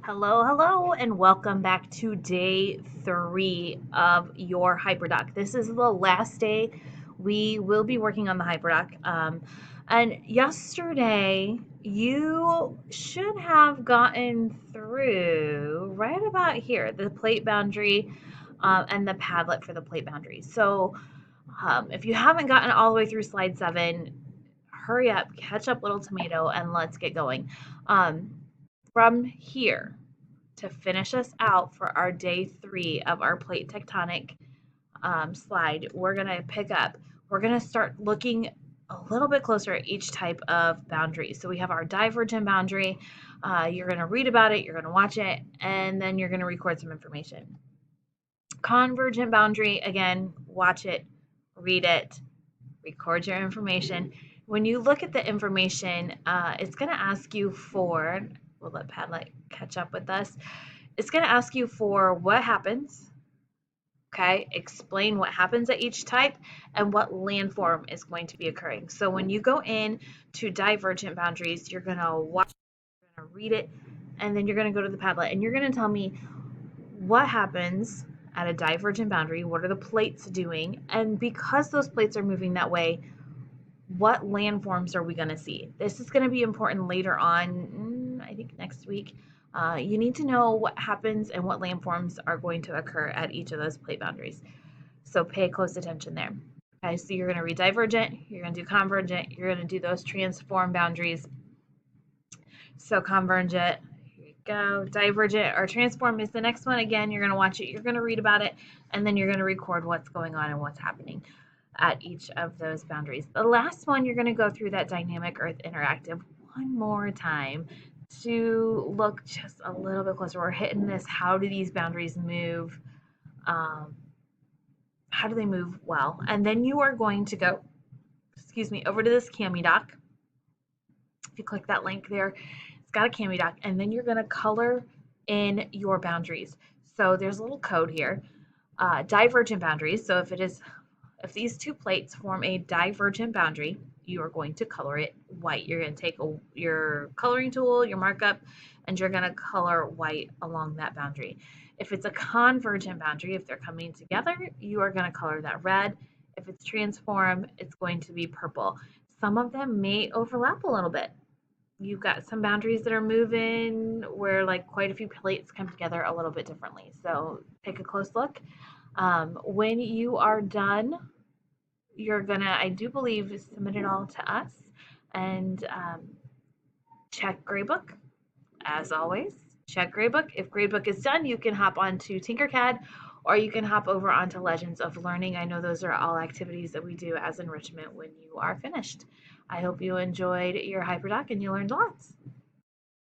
Hello, hello, and welcome back to day 3 of your Hyperdoc. This is the last day we will be working on the Hyperdoc. And yesterday, you should have gotten through right about here the plate boundary and the Padlet for the plate boundary. So, if you haven't gotten all the way through slide 7, hurry up, catch up, little tomato, and let's get going. Um, from here, to finish us out for our day 3 of our plate tectonic slide, we're going to we're going to start looking a little bit closer at each type of boundary. So we have our divergent boundary. You're going to read about it, you're going to watch it, and then you're going to record some information. Convergent boundary, again, watch it, read it, record your information. When you look at the information, it's going to ask you for, we'll let Padlet catch up with us. It's going to ask you for what happens, okay? Explain what happens at each type and what landform is going to be occurring. So when you go in to divergent boundaries, you're going to watch, you're going to read it, and then you're going to go to the Padlet and you're going to tell me what happens at a divergent boundary, what are the plates doing, and because those plates are moving that way, what landforms are we going to see? This is going to be important later on, I think next week. You need to know what happens and what landforms are going to occur at each of those plate boundaries. So pay close attention there. Okay, so you're going to read divergent, you're going to do convergent, you're going to do those transform boundaries. So convergent, here you go. Divergent or transform is the next one. Again, you're going to watch it, you're going to read about it, and then you're going to record what's going on and what's happening at each of those boundaries. The last one, you're going to go through that dynamic earth interactive one more time to look just a little bit closer. We're hitting this, how do these boundaries move? How do they move well? And then you are going to go, over to this Doc. If you click that link there, it's got a Doc, and then you're going to color in your boundaries. So there's a little code here. Divergent boundaries. So if these two plates form a divergent boundary, you are going to color it white. You're going to take your coloring tool, your markup, and you're going to color white along that boundary. If it's a convergent boundary, if they're coming together, you are going to color that red. If it's transform, it's going to be purple. Some of them may overlap a little bit. You've got some boundaries that are moving where like quite a few plates come together a little bit differently. So take a close look. When you are done, you're gonna, I do believe, submit it all to us and check Gradebook. As always, check Gradebook. If Gradebook is done, you can hop onto Tinkercad or you can hop over onto Legends of Learning. I know those are all activities that we do as enrichment when you are finished. I hope you enjoyed your Hyperdoc and you learned lots.